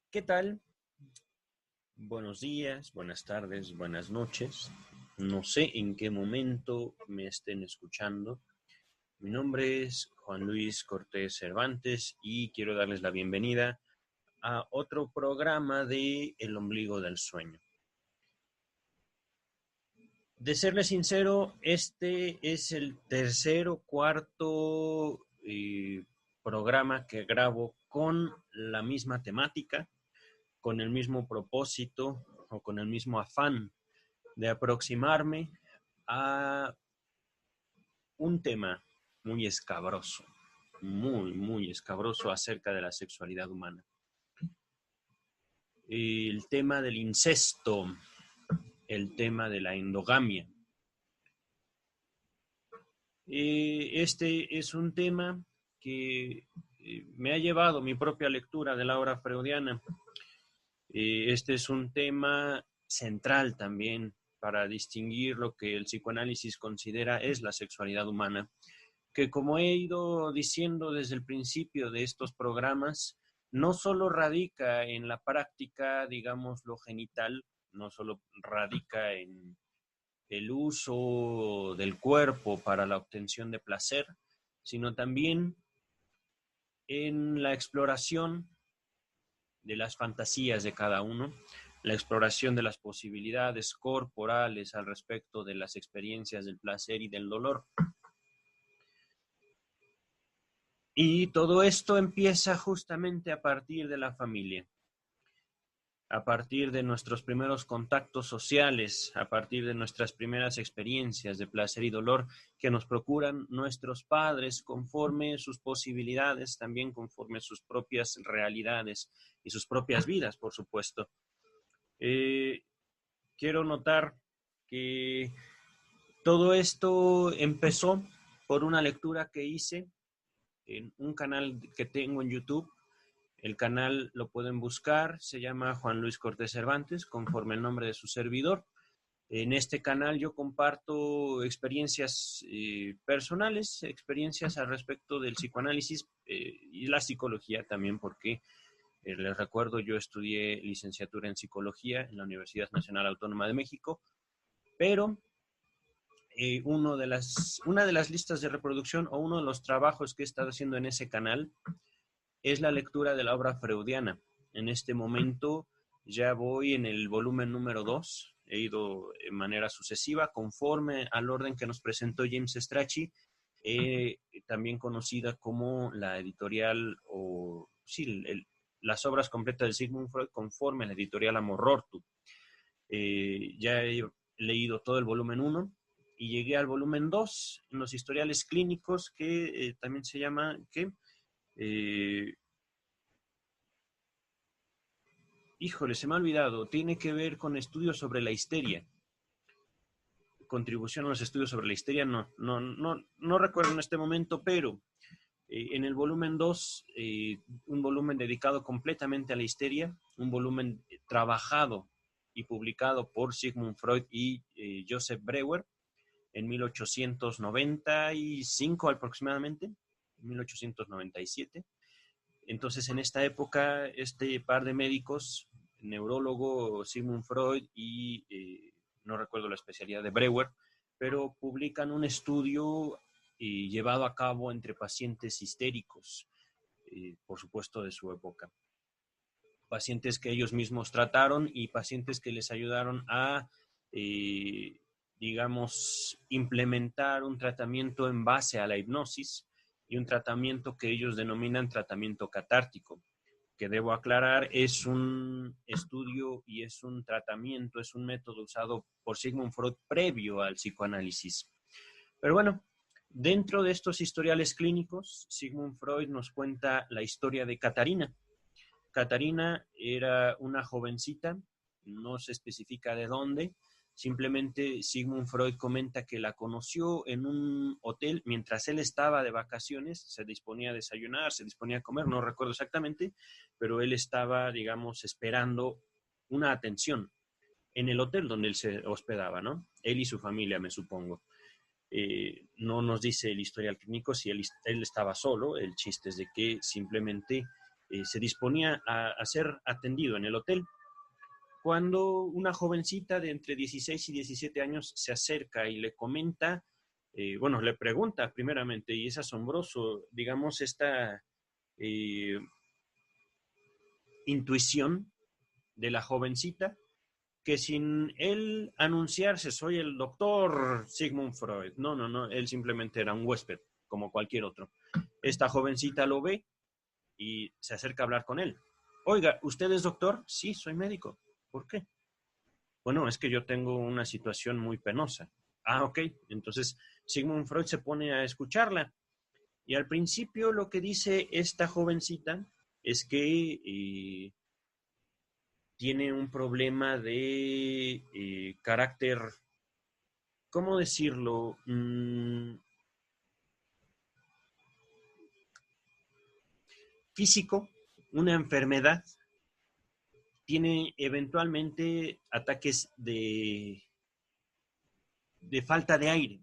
¿Qué tal? Buenos días, buenas tardes, buenas noches. No sé en qué momento me estén escuchando. Mi nombre es Juan Luis Cortés Cervantes y quiero darles la bienvenida a otro programa de El Ombligo del Sueño. De serle sincero, este es el tercer o cuarto programa que grabo con la misma temática, con el mismo propósito o con el mismo afán de aproximarme a un tema muy escabroso, muy escabroso acerca de la sexualidad humana. El tema del incesto, el tema de la endogamia. Este es un tema que me ha llevado mi propia lectura de la obra freudiana. Este es un tema central también para distinguir lo que el psicoanálisis considera es la sexualidad humana, que como he ido diciendo desde el principio de estos programas, no solo radica en la práctica, digamos, lo genital, no solo radica en el uso del cuerpo para la obtención de placer, sino también en la exploración de las fantasías de cada uno, la exploración de las posibilidades corporales al respecto de las experiencias del placer y del dolor. Y todo esto empieza justamente a partir de la familia, a partir de nuestros primeros contactos sociales, a partir de nuestras primeras experiencias de placer y dolor que nos procuran nuestros padres conforme sus posibilidades, también conforme sus propias realidades y sus propias vidas, por supuesto. Eh, Quiero notar que todo esto empezó por una lectura que hice en un canal que tengo en YouTube. El canal lo pueden buscar, se llama Juan Luis Cortés Cervantes, conforme el nombre de su servidor. En este canal yo comparto experiencias personales, experiencias al respecto del psicoanálisis y la psicología también, porque les recuerdo, yo estudié licenciatura en psicología en la Universidad Nacional Autónoma de México, pero una de las listas de reproducción o uno de los trabajos que he estado haciendo en ese canal es la lectura de la obra freudiana. En este momento ya voy en el volumen número 2, he ido de manera sucesiva conforme al orden que nos presentó James Strachey, también conocida como la editorial, o sí, las obras completas de Sigmund Freud conforme a la editorial Amorortu. Ya he leído todo el volumen 1 y llegué al volumen 2 en los historiales clínicos, que también se llama, ¿qué? Híjole, se me ha olvidado, tiene que ver con estudios sobre la histeria. Contribución a los estudios sobre la histeria, no recuerdo en este momento, pero en el volumen 2, un volumen dedicado completamente a la histeria, un volumen trabajado y publicado por Sigmund Freud y Joseph Breuer en 1895 aproximadamente, 1897. Entonces, en esta época, este par de médicos, neurólogo Sigmund Freud y no recuerdo la especialidad de Breuer, pero publican un estudio llevado a cabo entre pacientes histéricos, por supuesto, de su época. Pacientes que ellos mismos trataron y pacientes que les ayudaron a, digamos, implementar un tratamiento en base a la hipnosis y un tratamiento que ellos denominan tratamiento catártico, que debo aclarar es un estudio y es un tratamiento, es un método usado por Sigmund Freud previo al psicoanálisis. Pero bueno, dentro de estos historiales clínicos, Sigmund Freud nos cuenta la historia de Catarina. Catarina era una jovencita, no se especifica de dónde, simplemente Sigmund Freud comenta que la conoció en un hotel mientras él estaba de vacaciones, se disponía a desayunar, se disponía a comer, no recuerdo exactamente, pero él estaba, digamos, esperando una atención en el hotel donde él se hospedaba, ¿no? Él y su familia, me supongo. No nos dice el historial clínico si él estaba solo, el chiste es de que simplemente se disponía a ser atendido en el hotel, cuando una jovencita de entre 16 y 17 años se acerca y le comenta, bueno, le pregunta primeramente, y es asombroso, digamos, esta intuición de la jovencita, que sin él anunciarse, soy el doctor Sigmund Freud. No, no, no, él simplemente era un huésped, como cualquier otro. Esta jovencita lo ve y se acerca a hablar con él. Oiga, ¿usted es doctor? Sí, soy médico. ¿Por qué? Bueno, es que yo tengo una situación muy penosa. Ah, ok. Entonces Sigmund Freud se pone a escucharla. Y al principio lo que dice esta jovencita es que tiene un problema de carácter, ¿cómo decirlo? Físico, una enfermedad, tiene eventualmente ataques de falta de aire.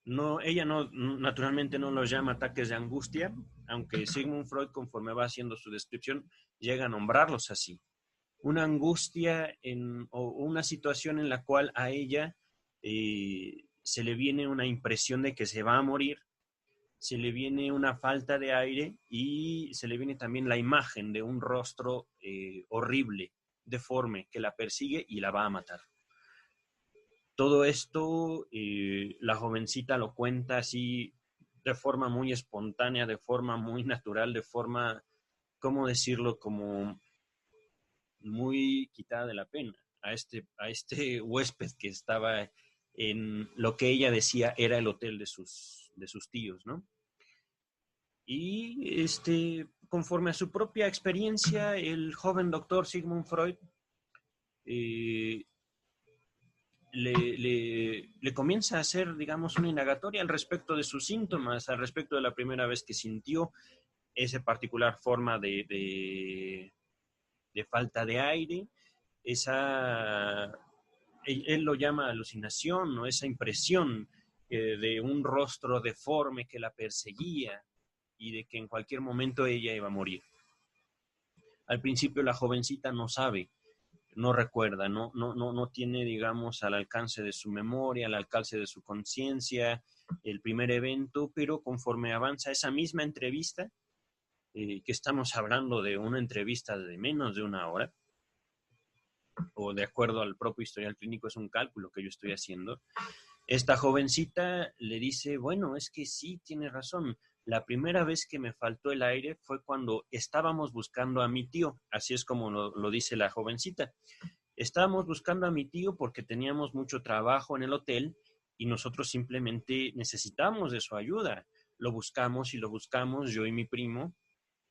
No, ella no, naturalmente no los llama ataques de angustia, aunque Sigmund Freud, conforme va haciendo su descripción, llega a nombrarlos así. Una angustia o una situación en la cual a ella se le viene una impresión de que se va a morir, se le viene una falta de aire y se le viene también la imagen de un rostro horrible, deforme, que la persigue y la va a matar. Todo esto, la jovencita lo cuenta así de forma muy espontánea, de forma muy natural, de forma, ¿cómo decirlo? Como muy quitada de la pena a este huésped que estaba en lo que ella decía era el hotel de sus tíos, ¿no? Y conforme a su propia experiencia, el joven doctor Sigmund Freud eh, le comienza a hacer, digamos, una indagatoria al respecto de sus síntomas, al respecto de la primera vez que sintió esa particular forma de falta de aire, esa, él lo llama alucinación, ¿no? Esa impresión de un rostro deforme que la perseguía y de que en cualquier momento ella iba a morir. Al principio la jovencita no sabe, no recuerda, no tiene, digamos, al alcance de su memoria, al alcance de su conciencia, el primer evento, pero conforme avanza esa misma entrevista, que estamos hablando de una entrevista de menos de una hora, o de acuerdo al propio historial clínico, es un cálculo que yo estoy haciendo, esta jovencita le dice, bueno, es que sí, tiene razón. La primera vez que me faltó el aire fue cuando estábamos buscando a mi tío. Así es como lo dice la jovencita. Estábamos buscando a mi tío porque teníamos mucho trabajo en el hotel y nosotros simplemente necesitamos de su ayuda. Lo buscamos y lo buscamos, yo y mi primo,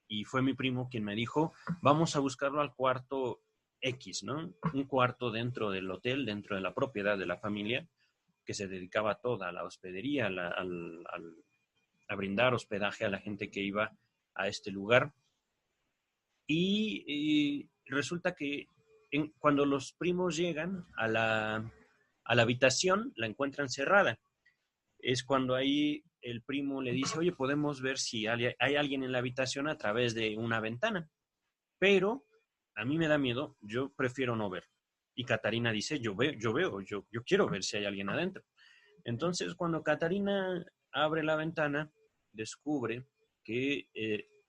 y fue mi primo quien me dijo, vamos a buscarlo al cuarto X, ¿no? Un cuarto dentro del hotel, dentro de la propiedad de la familia, que se dedicaba toda a la hospedería, a brindar hospedaje a la gente que iba a este lugar. Y resulta que cuando los primos llegan a la habitación, la encuentran cerrada. Es cuando ahí el primo le dice, oye, podemos ver si hay alguien en la habitación a través de una ventana. Pero a mí me da miedo, yo prefiero no ver. Y Catarina dice, yo quiero ver si hay alguien adentro. Entonces, cuando Catarina abre la ventana, descubre que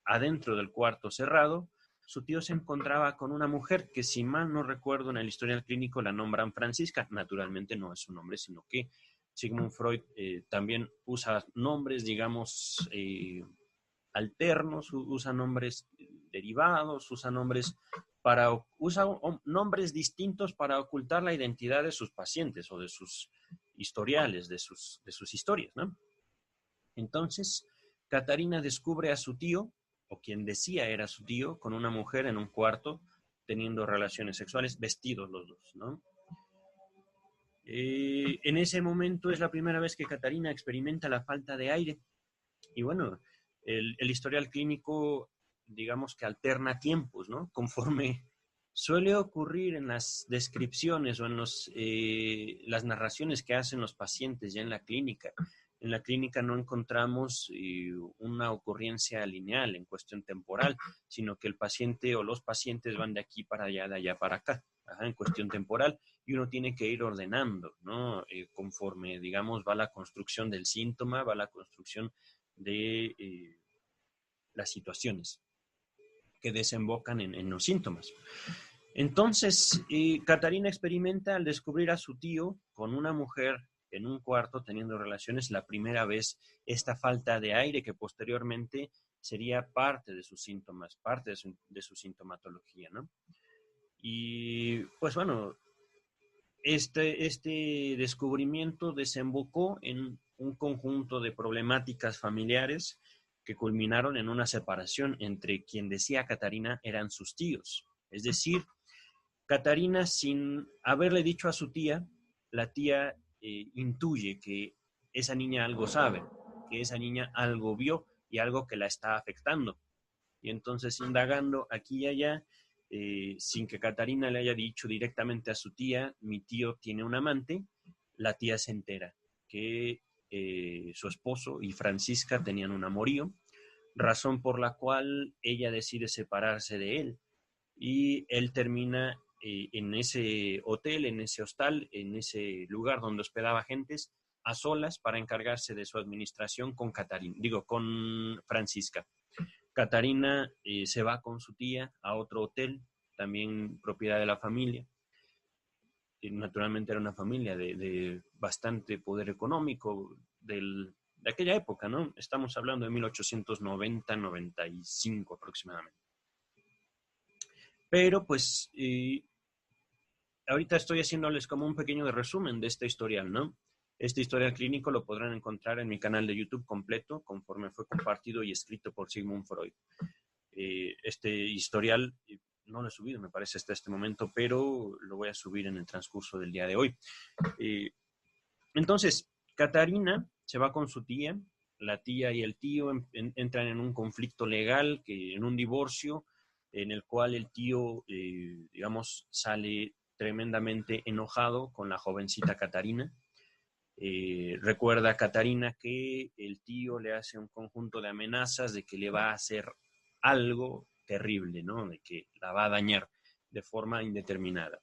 adentro del cuarto cerrado, su tío se encontraba con una mujer que, si mal no recuerdo, en el historial clínico la nombran Francisca. Naturalmente no es su nombre, sino que Sigmund Freud también usa nombres, digamos, alternos, usa nombres derivados, usa nombres distintos para ocultar la identidad de sus pacientes o de sus historiales, de sus historias, ¿no? Entonces, Catarina descubre a su tío, o quien decía era su tío, con una mujer en un cuarto, teniendo relaciones sexuales, vestidos los dos, ¿no? En ese momento es la primera vez que Catarina experimenta la falta de aire. Y bueno, el historial clínico, digamos que alterna tiempos, ¿no? Conforme suele ocurrir en las descripciones o en las narraciones que hacen los pacientes ya en la clínica, En la clínica no encontramos una ocurrencia lineal en cuestión temporal, sino que el paciente o los pacientes van de aquí para allá, de allá para acá, en cuestión temporal, y uno tiene que ir ordenando, ¿no? Conforme, digamos, va la construcción del síntoma, va la construcción de las situaciones que desembocan en los síntomas. Entonces, Catarina experimenta al descubrir a su tío con una mujer en un cuarto teniendo relaciones la primera vez esta falta de aire que posteriormente sería parte de sus síntomas, parte de su sintomatología, ¿no? Y pues bueno, este descubrimiento desembocó en un conjunto de problemáticas familiares que culminaron en una separación entre quien decía Catarina eran sus tíos. Es decir, Catarina, sin haberle dicho a su tía, la tía intuye que esa niña algo sabe, que esa niña algo vio y algo que la está afectando. Y entonces, indagando aquí y allá, sin que Catarina le haya dicho directamente a su tía, mi tío tiene un amante, la tía se entera que su esposo y Francisca tenían un amorío, razón por la cual ella decide separarse de él y él termina en ese hotel, en ese hostal, en ese lugar donde hospedaba gentes, a solas para encargarse de su administración con Catarina, digo, con Francisca. Catarina se va con su tía a otro hotel, también propiedad de la familia. Naturalmente era una familia de bastante poder económico de aquella época, ¿no? Estamos hablando de 1890-95 aproximadamente. Pero pues ahorita estoy haciéndoles como un pequeño resumen de este historial, ¿no? Este historial clínico lo podrán encontrar en mi canal de YouTube completo, conforme fue compartido y escrito por Sigmund Freud. Este historial no lo he subido, me parece, hasta este momento, pero lo voy a subir en el transcurso del día de hoy. Entonces, Catarina se va con su tía, la tía y el tío entran en un conflicto legal, en un divorcio, en el cual el tío, digamos, sale tremendamente enojado con la jovencita Catarina. Recuerda a Catarina que el tío le hace un conjunto de amenazas de que le va a hacer algo terrible, ¿no? De que la va a dañar de forma indeterminada.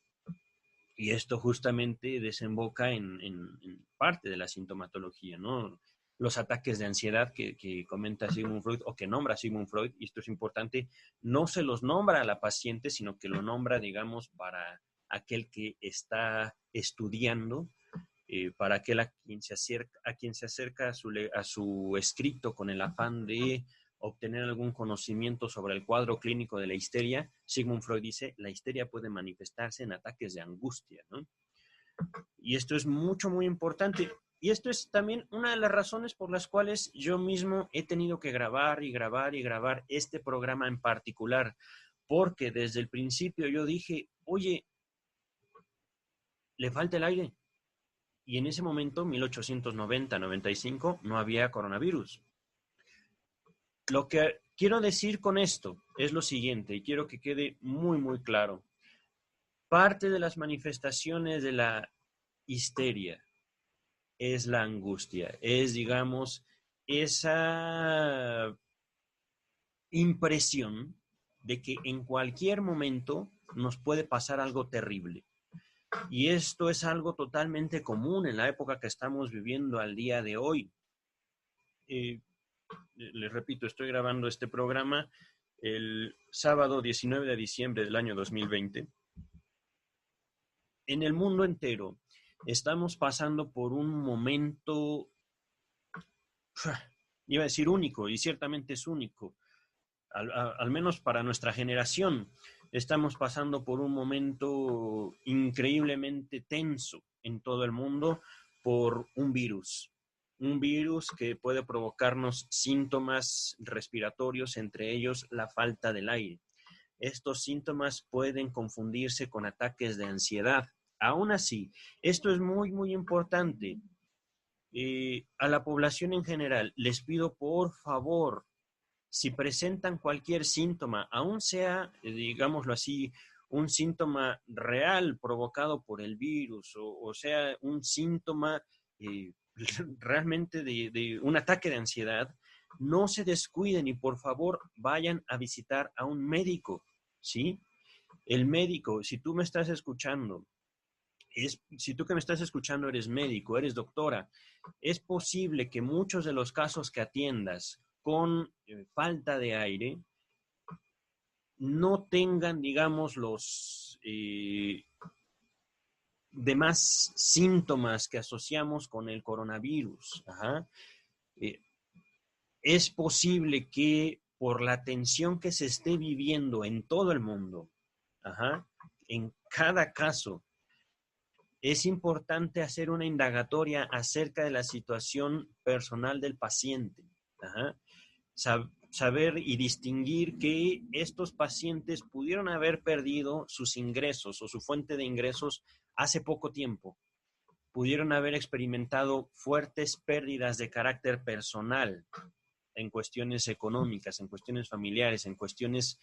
Y esto justamente desemboca en parte de la sintomatología, ¿no? Los ataques de ansiedad que comenta Sigmund Freud o que nombra Sigmund Freud, y esto es importante, no se los nombra a la paciente, sino que lo nombra, digamos, para aquel que está estudiando, para aquel a quien se acerca a su escrito con el afán de obtener algún conocimiento sobre el cuadro clínico de la histeria. Sigmund Freud dice, la histeria puede manifestarse en ataques de angustia, ¿no? Y esto es muy importante. Y esto es también una de las razones por las cuales yo mismo he tenido que grabar y grabar y grabar este programa en particular, porque desde el principio yo dije, oye, le falta el aire. Y en ese momento, 1890-95, no había coronavirus. Lo que quiero decir con esto es lo siguiente, y quiero que quede muy claro. Parte de las manifestaciones de la histeria es la angustia, es, digamos, esa impresión de que en cualquier momento nos puede pasar algo terrible. Y esto es algo totalmente común en la época que estamos viviendo al día de hoy. Les repito, estoy grabando este programa el sábado 19 de diciembre del año 2020. En el mundo entero estamos pasando por un momento, iba a decir único, y ciertamente es único, al menos para nuestra generación. Estamos pasando por un momento increíblemente tenso en todo el mundo por un virus que puede provocarnos síntomas respiratorios, entre ellos la falta del aire. Estos síntomas pueden confundirse con ataques de ansiedad. Aún así, esto es muy importante. A la población en general, les pido por favor, si presentan cualquier síntoma, aún sea, digámoslo así, un síntoma real provocado por el virus, o sea, un síntoma realmente de un ataque de ansiedad, no se descuiden y por favor vayan a visitar a un médico, ¿sí? El médico, si tú me estás escuchando, si tú que me estás escuchando eres médico, eres doctora, es posible que muchos de los casos que atiendas con falta de aire no tengan, digamos, los demás síntomas que asociamos con el coronavirus. Ajá. Eh, es posible que por la tensión que se esté viviendo en todo el mundo, ajá, en cada caso, es importante hacer una indagatoria acerca de la situación personal del paciente. Ajá. Saber y distinguir que estos pacientes pudieron haber perdido sus ingresos o su fuente de ingresos hace poco tiempo. Pudieron haber experimentado fuertes pérdidas de carácter personal en cuestiones económicas, en cuestiones familiares, en cuestiones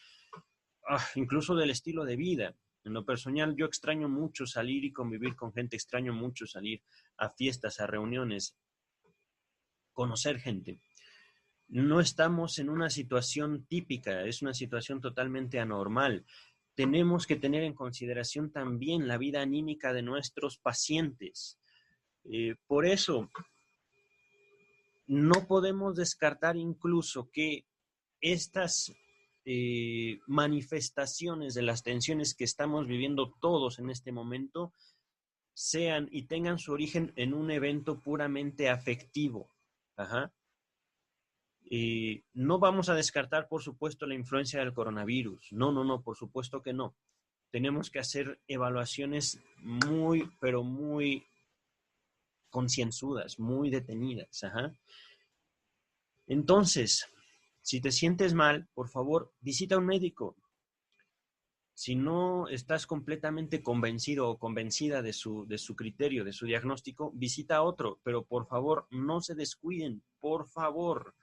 incluso del estilo de vida. En lo personal, yo extraño mucho salir y convivir con gente, extraño mucho salir a fiestas, a reuniones, conocer gente. No estamos en una situación típica, es una situación totalmente anormal. Tenemos que tener en consideración también la vida anímica de nuestros pacientes. Por eso, no podemos descartar incluso que estas manifestaciones de las tensiones que estamos viviendo todos en este momento sean y tengan su origen en un evento puramente afectivo. Ajá. No vamos a descartar, por supuesto, la influencia del coronavirus. No, no, no, por supuesto que no. Tenemos que hacer evaluaciones muy, pero muy concienzudas, muy detenidas. Ajá. Entonces, si te sientes mal, por favor, visita a un médico. Si no estás completamente convencido o convencida de su criterio, de su diagnóstico, visita a otro, pero por favor, no se descuiden, por favor.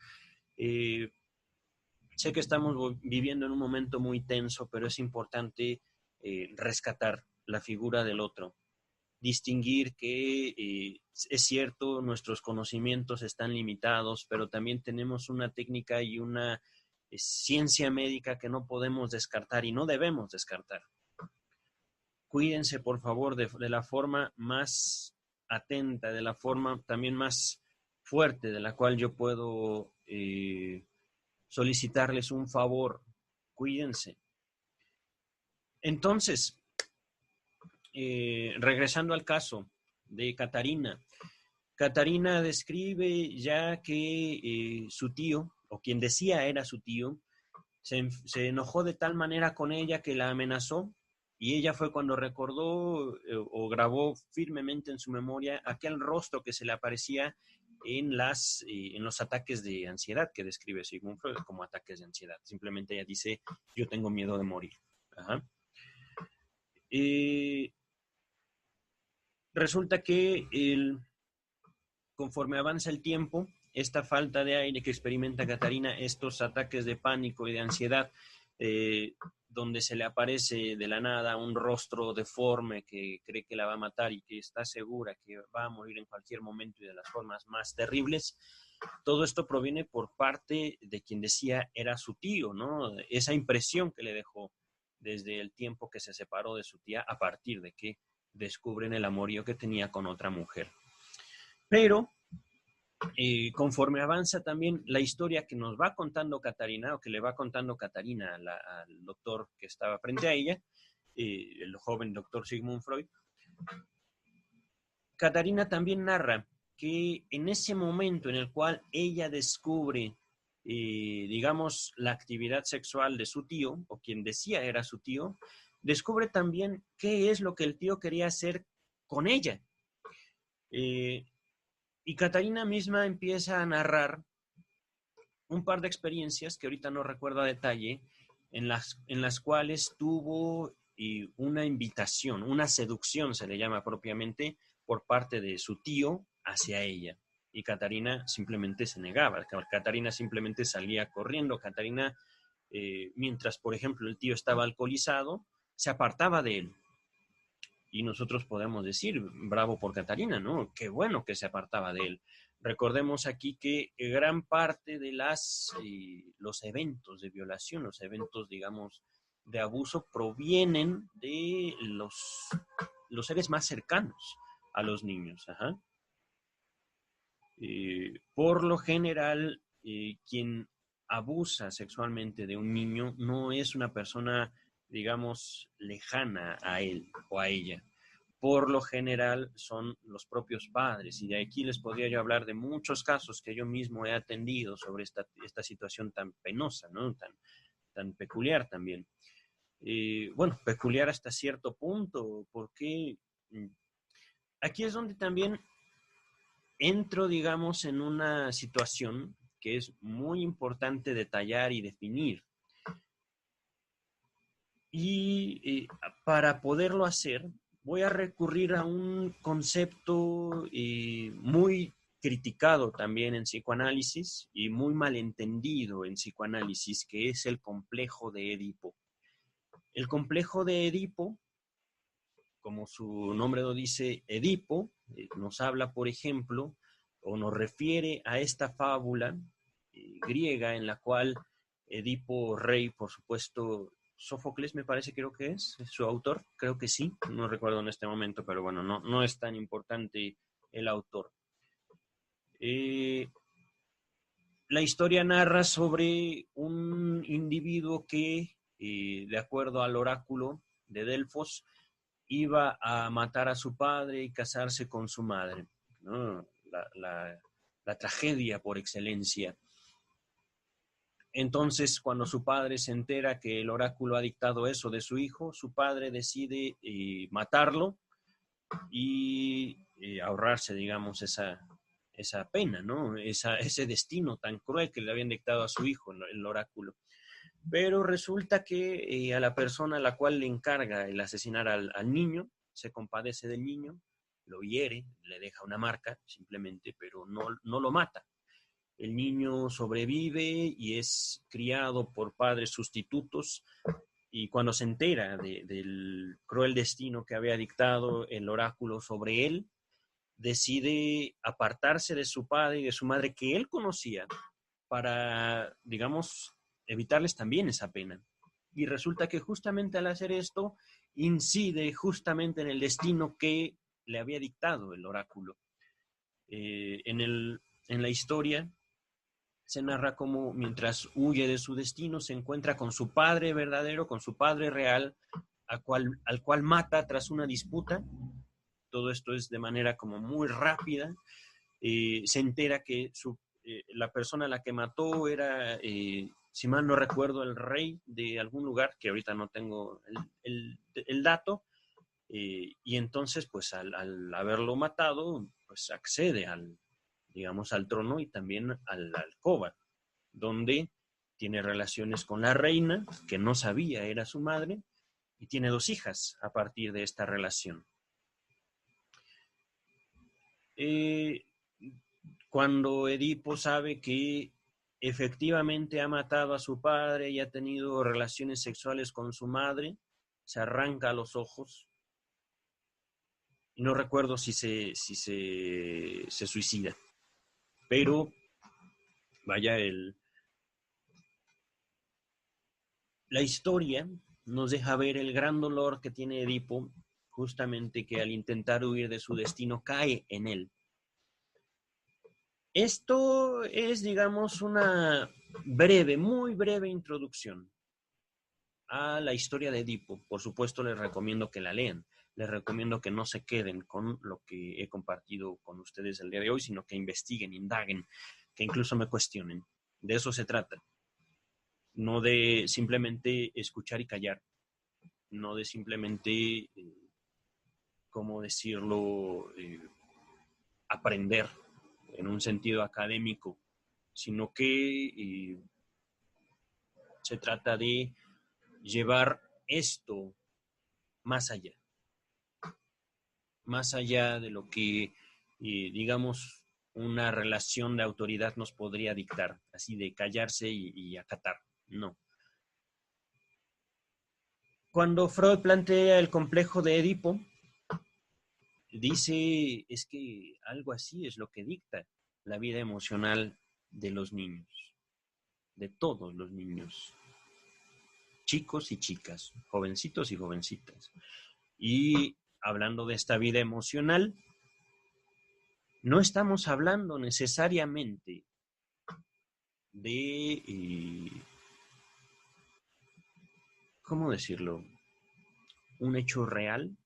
Sé que estamos viviendo en un momento muy tenso, pero es importante rescatar la figura del otro, distinguir que es cierto, nuestros conocimientos están limitados, pero también tenemos una técnica y una ciencia médica que no podemos descartar y no debemos descartar. Cuídense, por favor, de la forma más atenta, de la forma también más fuerte de la cual yo puedo solicitarles un favor. Cuídense. Entonces, regresando al caso de Catarina. Catarina describe ya que su tío, o quien decía era su tío, se enojó de tal manera con ella que la amenazó, y ella fue cuando recordó o grabó firmemente en su memoria aquel rostro que se le aparecía en los ataques de ansiedad que describe Sigmund Freud como ataques de ansiedad. Simplemente ella dice, yo tengo miedo de morir. Ajá. Resulta que conforme avanza el tiempo, esta falta de aire que experimenta Catarina, estos ataques de pánico y de ansiedad, donde se le aparece de la nada un rostro deforme que cree que la va a matar y que está segura que va a morir en cualquier momento y de las formas más terribles, todo esto proviene por parte de quien decía era su tío, ¿no? Esa impresión que le dejó desde el tiempo que se separó de su tía a partir de que descubren el amorío que tenía con otra mujer. Pero conforme avanza también la historia que nos va contando Catarina, o que le va contando Catarina al doctor que estaba frente a ella, el joven doctor Sigmund Freud, Catarina también narra que en ese momento en el cual ella descubre, digamos, la actividad sexual de su tío, o quien decía era su tío, descubre también qué es lo que el tío quería hacer con ella. Y Catarina misma empieza a narrar un par de experiencias que ahorita no recuerdo a detalle, en las cuales tuvo una invitación, una seducción se le llama propiamente, por parte de su tío hacia ella. Y Catarina simplemente se negaba, Catarina simplemente salía corriendo, Catarina, mientras por ejemplo el tío estaba alcoholizado, se apartaba de él. Y nosotros podemos decir, bravo por Catalina, ¿no? Qué bueno que se apartaba de él. Recordemos aquí que gran parte de los eventos de violación, los eventos, digamos, de abuso, provienen de los seres más cercanos a los niños. Ajá. Por lo general, quien abusa sexualmente de un niño no es una persona, digamos, lejana a él o a ella. Por lo general son los propios padres. Y de aquí les podría yo hablar de muchos casos que yo mismo he atendido sobre esta situación tan penosa, ¿no? Tan peculiar también. Bueno, peculiar hasta cierto punto, porque aquí es donde también entro, digamos, en una situación que es muy importante detallar y definir. Y para poderlo hacer, voy a recurrir a un concepto muy criticado también en psicoanálisis y muy malentendido en psicoanálisis, que es el complejo de Edipo. El complejo de Edipo, como su nombre lo dice, Edipo, nos habla, por ejemplo, o nos refiere a esta fábula griega en la cual Edipo Rey, por supuesto, Sófocles me parece, creo que es su autor, creo que sí, no recuerdo en este momento, pero bueno, no es tan importante el autor. La historia narra sobre un individuo que, de acuerdo al oráculo de Delfos, iba a matar a su padre y casarse con su madre, ¿no? La tragedia por excelencia. Entonces, cuando su padre se entera que el oráculo ha dictado eso de su hijo, su padre decide matarlo y ahorrarse, digamos, esa pena, ¿no? Ese destino tan cruel que le habían dictado a su hijo, el oráculo. Pero resulta que a la persona a la cual le encarga el asesinar al niño, se compadece del niño, lo hiere, le deja una marca simplemente, pero no lo mata. El niño sobrevive y es criado por padres sustitutos, y cuando se entera del cruel destino que había dictado el oráculo sobre él, decide apartarse de su padre y de su madre que él conocía para, digamos, evitarles también esa pena. Y resulta que justamente al hacer esto, incide justamente en el destino que le había dictado el oráculo. En la historia se narra cómo mientras huye de su destino se encuentra con su padre verdadero, con su padre real, al cual mata tras una disputa. Todo esto es de manera como muy rápida. Se entera que la persona a la que mató era, si mal no recuerdo, el rey de algún lugar, que ahorita no tengo el dato, y entonces, pues al haberlo matado, pues accede digamos, al trono y también a la alcoba, donde tiene relaciones con la reina, que no sabía era su madre, y tiene 2 hijas a partir de esta relación. Cuando Edipo sabe que efectivamente ha matado a su padre y ha tenido relaciones sexuales con su madre, se arranca los ojos. Y no recuerdo si se suicida. Pero, vaya, la historia nos deja ver el gran dolor que tiene Edipo, justamente que al intentar huir de su destino cae en él. Esto es, digamos, una breve, muy breve introducción a la historia de Edipo. Por supuesto, les recomiendo que la lean. Les recomiendo que no se queden con lo que he compartido con ustedes el día de hoy, sino que investiguen, indaguen, que incluso me cuestionen. De eso se trata. No de simplemente escuchar y callar. No de simplemente, ¿cómo decirlo?, aprender en un sentido académico, sino que se trata de llevar esto más allá de lo que, digamos, una relación de autoridad nos podría dictar, así de callarse y acatar. No. Cuando Freud plantea el complejo de Edipo, dice, es que algo así es lo que dicta la vida emocional de los niños, de todos los niños, chicos y chicas, jovencitos y jovencitas. Y hablando de esta vida emocional, no estamos hablando necesariamente de, ¿cómo decirlo? Un hecho real,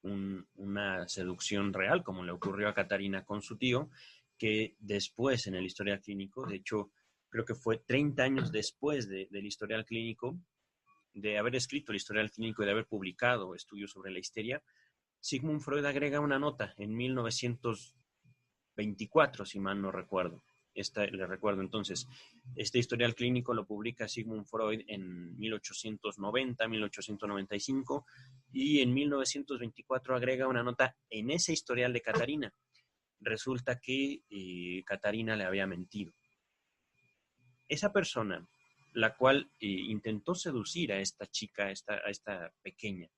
una seducción real, como le ocurrió a Catarina con su tío, que después en el historial clínico, de hecho, creo que fue 30 años después del historial clínico, de haber escrito el historial clínico y de haber publicado estudios sobre la histeria, Sigmund Freud agrega una nota en 1924, si mal no recuerdo. Le recuerdo entonces, este historial clínico lo publica Sigmund Freud en 1890, 1895 y en 1924 agrega una nota en ese historial de Catarina. Resulta que Catarina le había mentido. Esa persona, la cual intentó seducir a esta chica, a esta pequeña,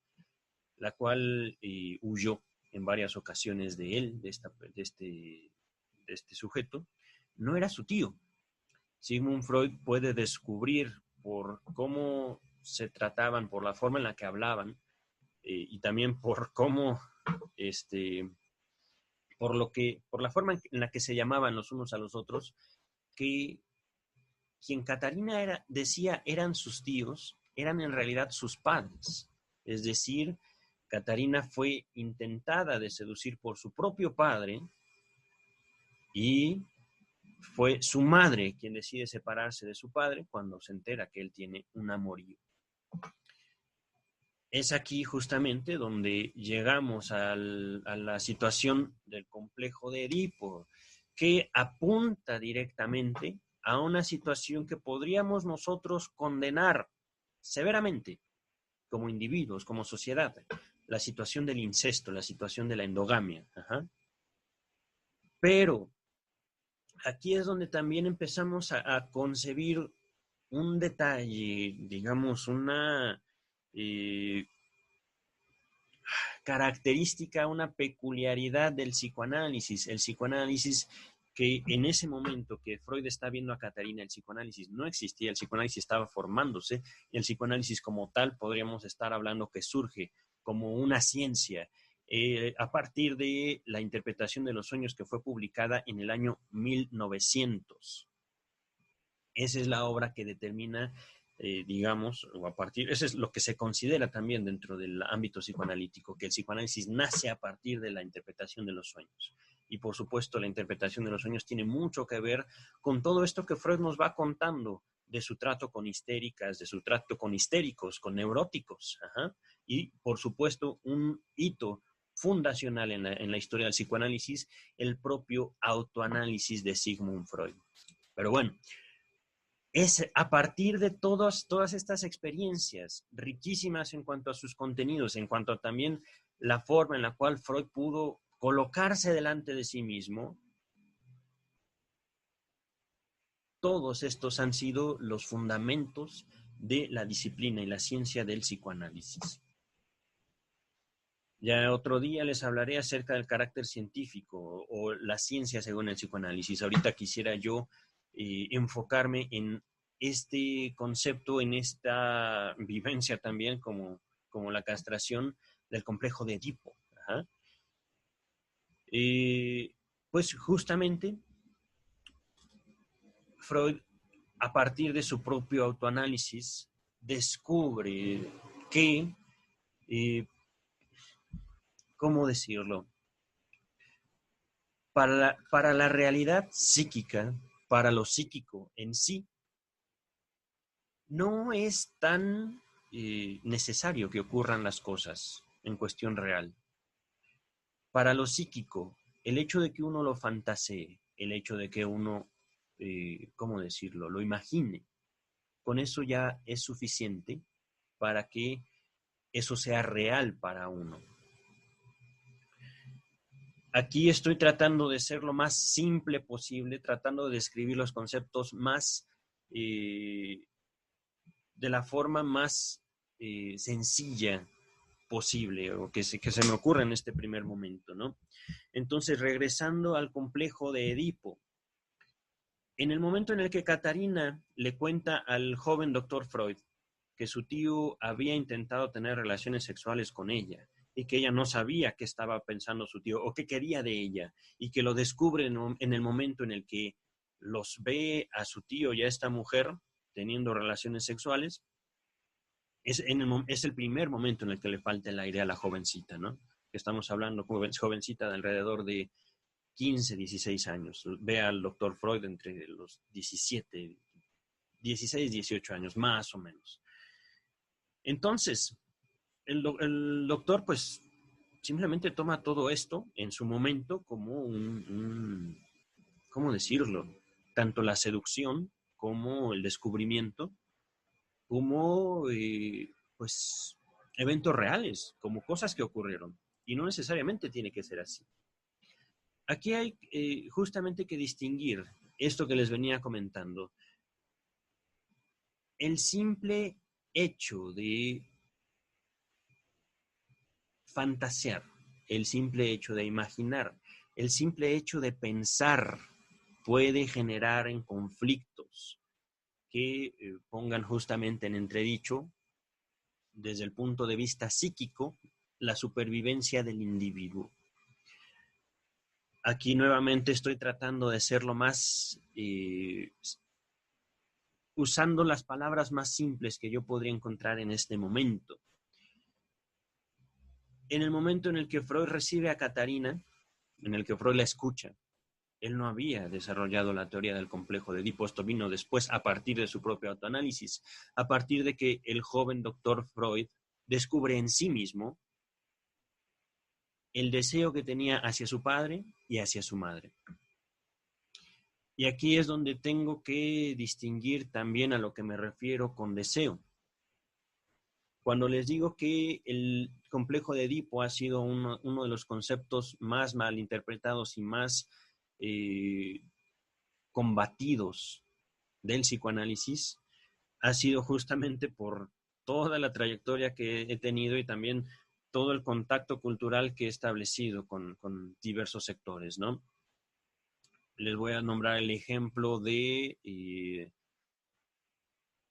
la cual huyó en varias ocasiones de él, de este sujeto, no era su tío. Sigmund Freud puede descubrir por cómo se trataban, por la forma en la que hablaban y también por cómo, por la forma en la que se llamaban los unos a los otros, que quien Catarina decía eran sus tíos, eran en realidad sus padres. Es decir, Catarina fue intentada de seducir por su propio padre y fue su madre quien decide separarse de su padre cuando se entera que él tiene un amorío. Es aquí justamente donde llegamos a la situación del complejo de Edipo, que apunta directamente a una situación que podríamos nosotros condenar severamente como individuos, como sociedad, la situación del incesto, la situación de la endogamia. Ajá. Pero aquí es donde también empezamos a concebir un detalle, digamos, una característica, una peculiaridad del psicoanálisis. El psicoanálisis que en ese momento que Freud está viendo a Catarina, el psicoanálisis no existía, el psicoanálisis estaba formándose, y el psicoanálisis como tal podríamos estar hablando que surge como una ciencia a partir de la interpretación de los sueños que fue publicada en el año 1900. Esa es la obra que determina, digamos, o a partir, eso es lo que se considera también dentro del ámbito psicoanalítico, que el psicoanálisis nace a partir de la interpretación de los sueños. Y por supuesto, la interpretación de los sueños tiene mucho que ver con todo esto que Freud nos va contando de su trato con histéricas, de su trato con histéricos, con neuróticos. Ajá. Y por supuesto, un hito fundacional en la historia del psicoanálisis, el propio autoanálisis de Sigmund Freud. Pero bueno, es a partir de todas estas experiencias riquísimas en cuanto a sus contenidos, en cuanto a también la forma en la cual Freud pudo colocarse delante de sí mismo, todos estos han sido los fundamentos de la disciplina y la ciencia del psicoanálisis. Ya otro día les hablaré acerca del carácter científico o la ciencia según el psicoanálisis. Ahorita quisiera yo enfocarme en este concepto, en esta vivencia también como la castración del complejo de Edipo. Ajá. Pues justamente Freud, a partir de su propio autoanálisis, descubre que, ¿cómo decirlo? Para la realidad psíquica, para lo psíquico en sí, no es tan necesario que ocurran las cosas en cuestión real. Para lo psíquico, el hecho de que uno lo fantasee, el hecho de que uno, ¿cómo decirlo?, lo imagine, con eso ya es suficiente para que eso sea real para uno. Aquí estoy tratando de ser lo más simple posible, tratando de describir los conceptos más, de la forma más sencilla posible o que se me ocurre en este primer momento, ¿no? Entonces, regresando al complejo de Edipo, en el momento en el que Catarina le cuenta al joven doctor Freud que su tío había intentado tener relaciones sexuales con ella y que ella no sabía qué estaba pensando su tío o qué quería de ella, y que lo descubre en el momento en el que los ve a su tío y a esta mujer teniendo relaciones sexuales, es el primer momento en el que le falta el aire a la jovencita, ¿no? Estamos hablando jovencita de alrededor de 15, 16 años. Ve al doctor Freud entre los 17, 16, 18 años, más o menos. Entonces, el doctor pues simplemente toma todo esto en su momento como ¿cómo decirlo? Tanto la seducción como el descubrimiento, como pues eventos reales, como cosas que ocurrieron. Y no necesariamente tiene que ser así. Aquí hay justamente que distinguir esto que les venía comentando. El simple hecho de fantasear, el simple hecho de imaginar, el simple hecho de pensar puede generar en conflictos que pongan justamente en entredicho, desde el punto de vista psíquico, la supervivencia del individuo. Aquí nuevamente estoy tratando de ser lo más, usando las palabras más simples que yo podría encontrar en este momento. En el momento en el que Freud recibe a Catarina, en el que Freud la escucha, él no había desarrollado la teoría del complejo de Edipo. Esto vino después a partir de su propio autoanálisis, a partir de que el joven doctor Freud descubre en sí mismo el deseo que tenía hacia su padre y hacia su madre. Y aquí es donde tengo que distinguir también a lo que me refiero con deseo. Cuando les digo que el complejo de Edipo ha sido uno de los conceptos más malinterpretados y más combatidos del psicoanálisis, ha sido justamente por toda la trayectoria que he tenido y también todo el contacto cultural que he establecido con diversos sectores, ¿no? Les voy a nombrar el ejemplo de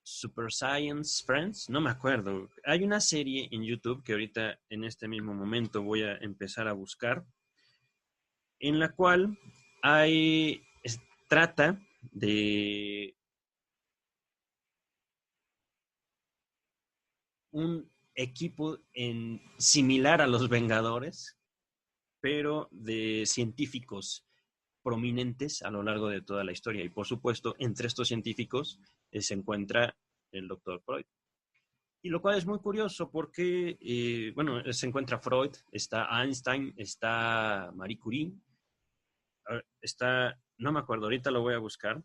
Super Science Friends, no me acuerdo. Hay una serie en YouTube que ahorita en este mismo momento voy a empezar a buscar, en la cual trata de un equipo similar a los Vengadores, pero de científicos prominentes a lo largo de toda la historia. Y por supuesto, entre estos científicos se encuentra el doctor Freud. Y lo cual es muy curioso porque, bueno, se encuentra Freud, está Einstein, está Marie Curie, está, no me acuerdo, ahorita lo voy a buscar.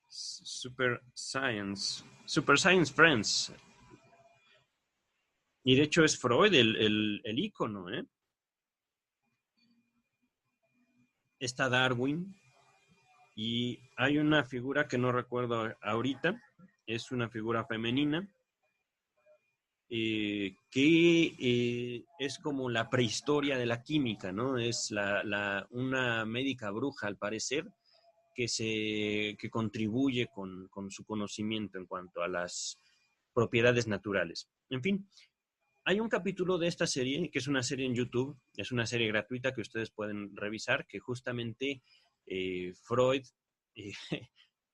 Super Science Friends. Y de hecho es Freud el ícono, ¿eh? Está Darwin, y hay una figura que no recuerdo ahorita, es una figura femenina, que es como la prehistoria de la química, ¿no? Es una médica bruja, al parecer, que contribuye con su conocimiento en cuanto a las propiedades naturales. En fin, hay un capítulo de esta serie, que es una serie en YouTube, es una serie gratuita que ustedes pueden revisar, que justamente Freud, eh,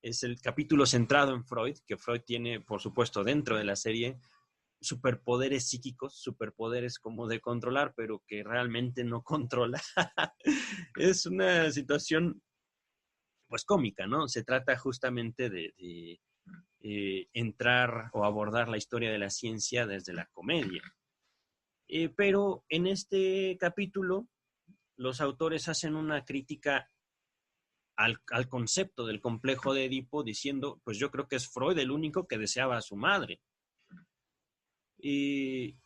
es el capítulo centrado en Freud, que Freud tiene, por supuesto, dentro de la serie, superpoderes psíquicos, superpoderes como de controlar, pero que realmente no controla. Es una situación, pues, cómica, ¿no? Se trata justamente de entrar o abordar la historia de la ciencia desde la comedia. Pero en este capítulo, los autores hacen una crítica al concepto del complejo de Edipo, diciendo, pues yo creo que es Freud el único que deseaba a su madre. Y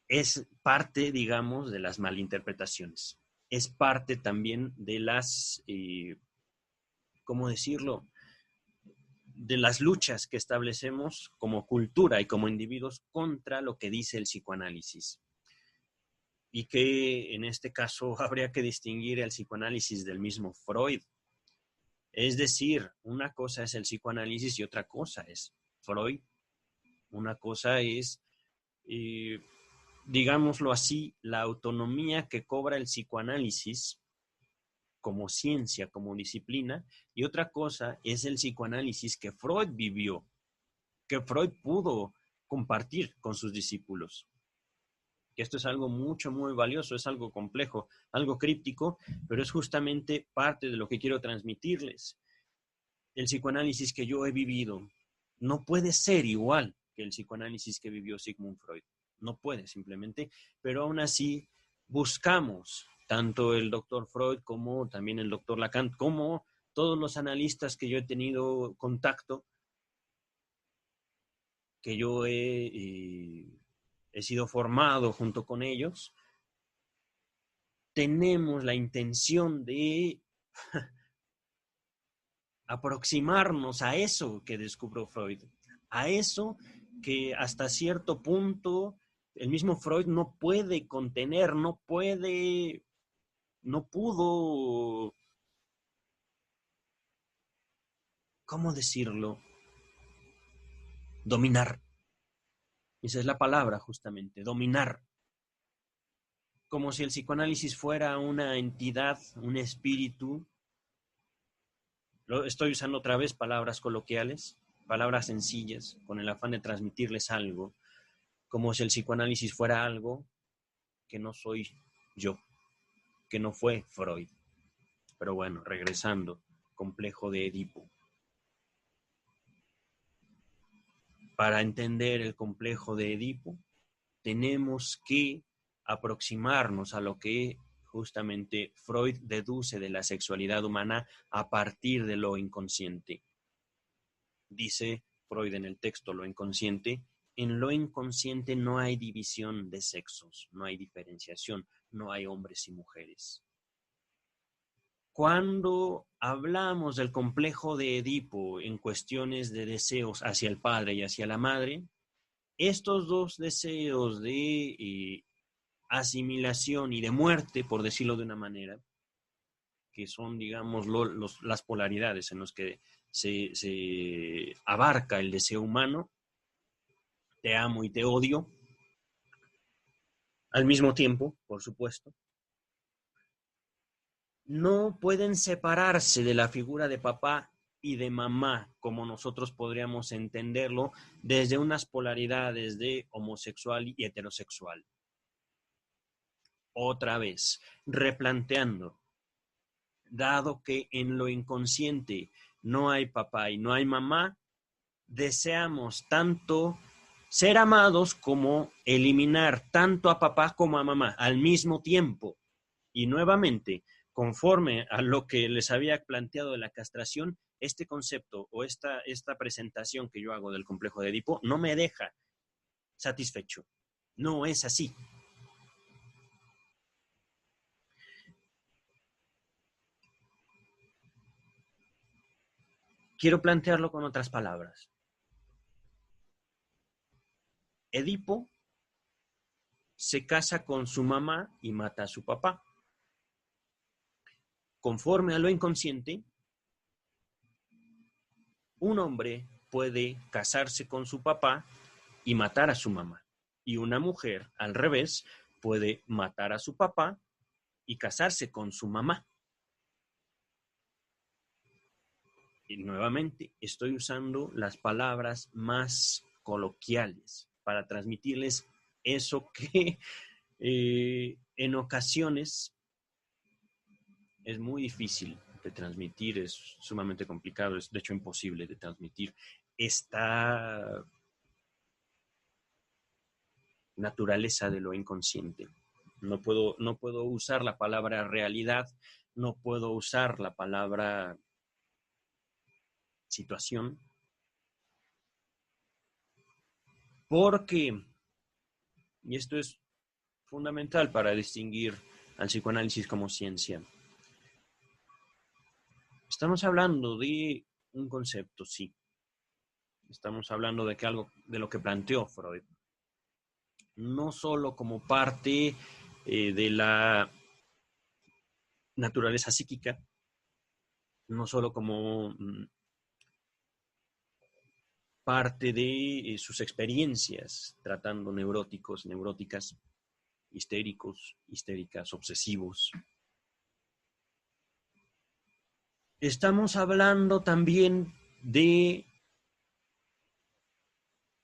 es parte, digamos, de las malinterpretaciones. Es parte también de las, ¿cómo decirlo? de las luchas que establecemos como cultura y como individuos contra lo que dice el psicoanálisis. Y que en este caso habría que distinguir el psicoanálisis del mismo Freud. Es decir, una cosa es el psicoanálisis y otra cosa es Freud. Una cosa es, digámoslo así, la autonomía que cobra el psicoanálisis como ciencia, como disciplina, y otra cosa es el psicoanálisis que Freud vivió, que Freud pudo compartir con sus discípulos. Que esto es algo mucho, muy valioso, es algo complejo, algo críptico, pero es justamente parte de lo que quiero transmitirles. El psicoanálisis que yo he vivido no puede ser igual que el psicoanálisis que vivió Sigmund Freud. No puede simplemente, pero aún así buscamos, tanto el doctor Freud como también el doctor Lacan, como todos los analistas que yo he tenido contacto, que yo he sido formado junto con ellos, tenemos la intención de aproximarnos a eso que descubrió Freud, a eso que hasta cierto punto el mismo Freud no puede contener, no pudo, ¿cómo decirlo? Dominar. Esa es la palabra, justamente, dominar. Como si el psicoanálisis fuera una entidad, un espíritu. Estoy usando otra vez palabras coloquiales, palabras sencillas, con el afán de transmitirles algo, como si el psicoanálisis fuera algo que no soy yo, que no fue Freud. Pero bueno, regresando, complejo de Edipo. Para entender el complejo de Edipo, tenemos que aproximarnos a lo que justamente Freud deduce de la sexualidad humana a partir de lo inconsciente. Dice Freud en el texto Lo inconsciente, en lo inconsciente no hay división de sexos, no hay diferenciación, no hay hombres y mujeres. Cuando hablamos del complejo de Edipo en cuestiones de deseos hacia el padre y hacia la madre, estos dos deseos de asimilación y de muerte, por decirlo de una manera, que son, digamos, las polaridades en las que se abarca el deseo humano, te amo y te odio, al mismo tiempo, por supuesto, no pueden separarse de la figura de papá y de mamá, como nosotros podríamos entenderlo, desde unas polaridades de homosexual y heterosexual. Otra vez, replanteando, dado que en lo inconsciente no hay papá y no hay mamá, deseamos tanto ser amados como eliminar tanto a papá como a mamá al mismo tiempo. Y nuevamente, conforme a lo que les había planteado de la castración, este concepto o esta presentación que yo hago del complejo de Edipo no me deja satisfecho. No es así. Quiero plantearlo con otras palabras. Edipo se casa con su mamá y mata a su papá. Conforme a lo inconsciente, un hombre puede casarse con su papá y matar a su mamá. Y una mujer, al revés, puede matar a su papá y casarse con su mamá. Y nuevamente estoy usando las palabras más coloquiales para transmitirles eso que en ocasiones es muy difícil de transmitir, es sumamente complicado, es de hecho imposible de transmitir esta naturaleza de lo inconsciente. No puedo usar la palabra realidad, no puedo usar la palabra situación, porque, y esto es fundamental para distinguir al psicoanálisis como ciencia, estamos hablando de un concepto, sí, Estamos hablando de que algo de lo que planteó Freud, no solo como parte de la naturaleza psíquica, no solo como parte de sus experiencias tratando neuróticos, neuróticas, histéricos, histéricas, obsesivos. Estamos hablando también de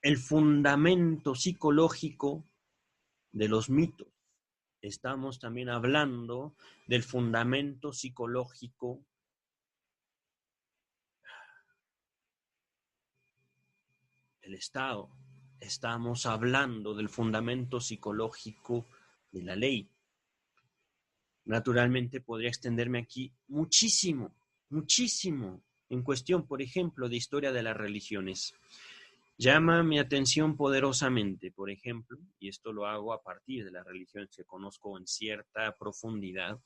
el fundamento psicológico de los mitos. Estamos también hablando del fundamento psicológico del Estado. Estamos hablando del fundamento psicológico de la ley. Naturalmente podría extenderme aquí muchísimo, muchísimo en cuestión, por ejemplo, de historia de las religiones. Llama mi atención poderosamente, por ejemplo, y esto lo hago a partir de las religiones que conozco en cierta profundidad,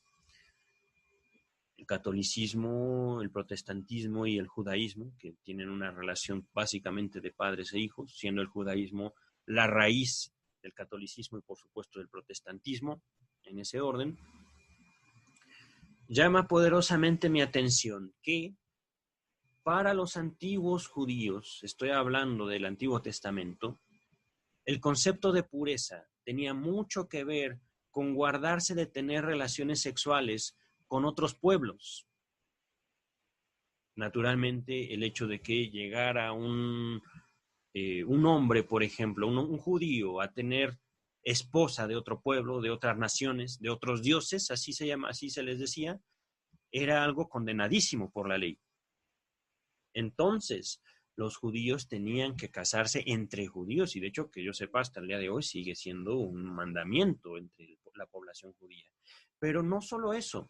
el catolicismo, el protestantismo y el judaísmo, que tienen una relación básicamente de padres e hijos, siendo el judaísmo la raíz del catolicismo y por supuesto del protestantismo, en ese orden. Llama poderosamente mi atención que para los antiguos judíos, estoy hablando del Antiguo Testamento, el concepto de pureza tenía mucho que ver con guardarse de tener relaciones sexuales con otros pueblos. Naturalmente, el hecho de que llegara un hombre, por ejemplo, un judío, a tener esposa de otro pueblo, de otras naciones, de otros dioses, así se llama, así se les decía, era algo condenadísimo por la ley. Entonces, los judíos tenían que casarse entre judíos, y de hecho, que yo sepa, hasta el día de hoy sigue siendo un mandamiento entre la población judía. Pero no solo eso,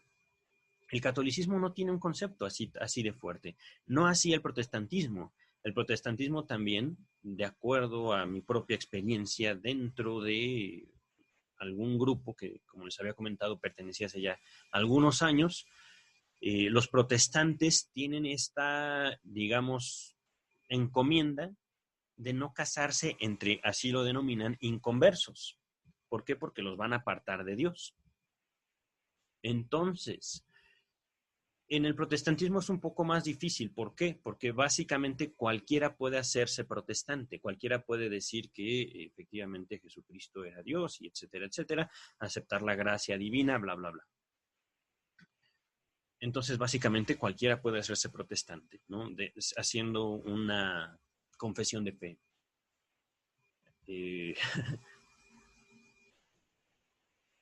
el catolicismo no tiene un concepto así de fuerte, no así el protestantismo. El protestantismo también, de acuerdo a mi propia experiencia dentro de algún grupo que, como les había comentado, pertenecía hace ya algunos años, los protestantes tienen esta, digamos, encomienda de no casarse entre, así lo denominan, inconversos. ¿Por qué? Porque los van a apartar de Dios. Entonces, en el protestantismo es un poco más difícil. ¿Por qué? Porque básicamente cualquiera puede hacerse protestante, cualquiera puede decir que efectivamente Jesucristo era Dios y etcétera, etcétera, aceptar la gracia divina, bla, bla, bla. Entonces, básicamente cualquiera puede hacerse protestante, ¿no? Haciendo una confesión de fe.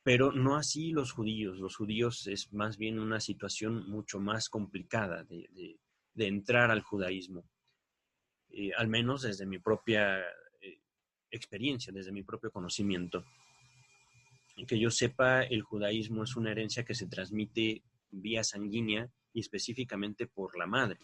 Pero no así los judíos. Los judíos es más bien una situación mucho más complicada de entrar al judaísmo. Al menos desde mi propia experiencia, desde mi propio conocimiento. Que yo sepa, el judaísmo es una herencia que se transmite vía sanguínea y específicamente por la madre,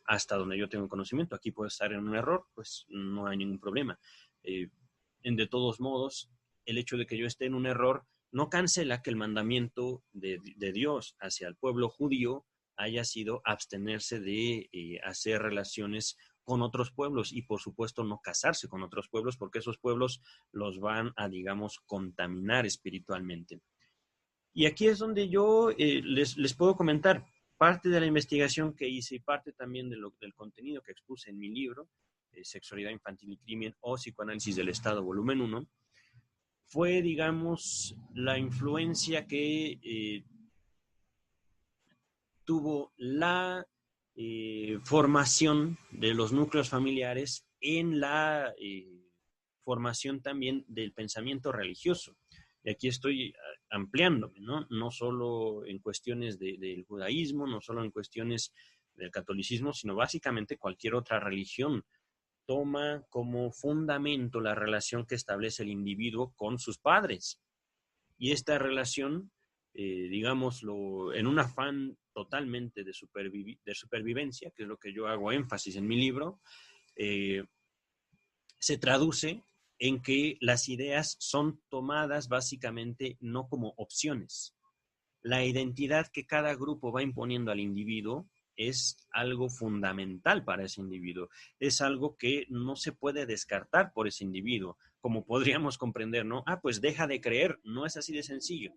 hasta donde yo tengo conocimiento. Aquí puede estar en un error, pues no hay ningún problema. De todos modos, el hecho de que yo esté en un error no cancela que el mandamiento de Dios hacia el pueblo judío haya sido abstenerse de hacer relaciones con otros pueblos y por supuesto no casarse con otros pueblos porque esos pueblos los van a, digamos, contaminar espiritualmente. Y aquí es donde yo les puedo comentar parte de la investigación que hice y parte también del contenido que expuse en mi libro, Sexualidad Infantil y Crimen o Psicoanálisis del Estado, volumen 1, fue, digamos, la influencia que tuvo la formación de los núcleos familiares en la formación también del pensamiento religioso. Y aquí estoy ampliándome, ¿no? No solo en cuestiones del judaísmo, no solo en cuestiones del catolicismo, sino básicamente cualquier otra religión toma como fundamento la relación que establece el individuo con sus padres. Y esta relación, digámoslo, en un afán totalmente de supervivencia, que es lo que yo hago énfasis en mi libro, se traduce en que las ideas son tomadas básicamente no como opciones. La identidad que cada grupo va imponiendo al individuo es algo fundamental para ese individuo, es algo que no se puede descartar por ese individuo, como podríamos comprender, ¿no? Ah, pues deja de creer, no es así de sencillo.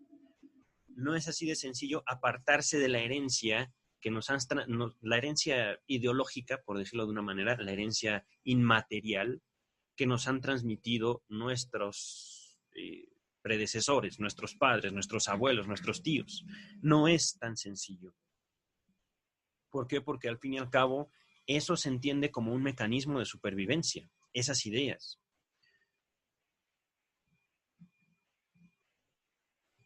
No es así de sencillo apartarse de la herencia que la herencia ideológica, por decirlo de una manera, la herencia inmaterial que nos han transmitido nuestros predecesores, nuestros padres, nuestros abuelos, nuestros tíos. No es tan sencillo. ¿Por qué? Porque al fin y al cabo eso se entiende como un mecanismo de supervivencia, esas ideas.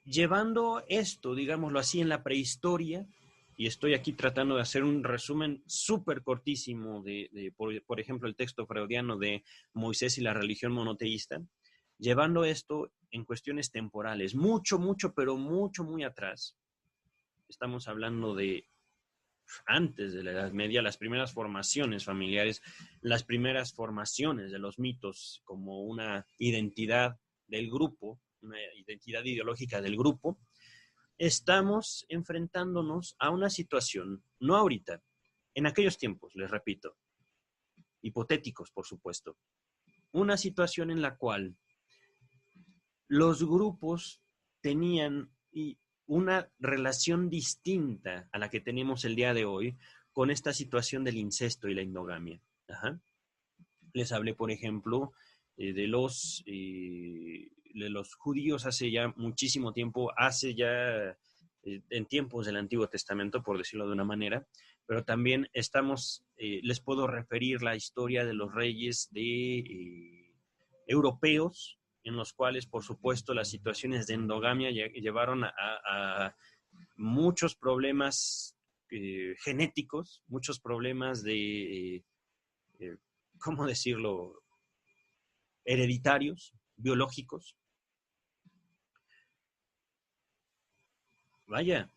Llevando esto, digámoslo así, en la prehistoria, y estoy aquí tratando de hacer un resumen súper cortísimo por ejemplo, el texto freudiano de Moisés y la religión monoteísta, llevando esto en cuestiones temporales, pero mucho, muy atrás. Estamos hablando de antes de la Edad Media, las primeras formaciones familiares, las primeras formaciones de los mitos como una identidad del grupo, una identidad ideológica del grupo, estamos enfrentándonos a una situación, no ahorita, en aquellos tiempos, les repito, hipotéticos, por supuesto, una situación en la cual los grupos tenían una relación distinta a la que tenemos el día de hoy con esta situación del incesto y la endogamia. Ajá. Les hablé, por ejemplo, de los judíos hace ya muchísimo tiempo, en tiempos del Antiguo Testamento, por decirlo de una manera, pero también les puedo referir la historia de los reyes europeos, en los cuales, por supuesto, las situaciones de endogamia llevaron a muchos problemas genéticos, muchos problemas ¿cómo decirlo?, hereditarios, biológicos. Vaya,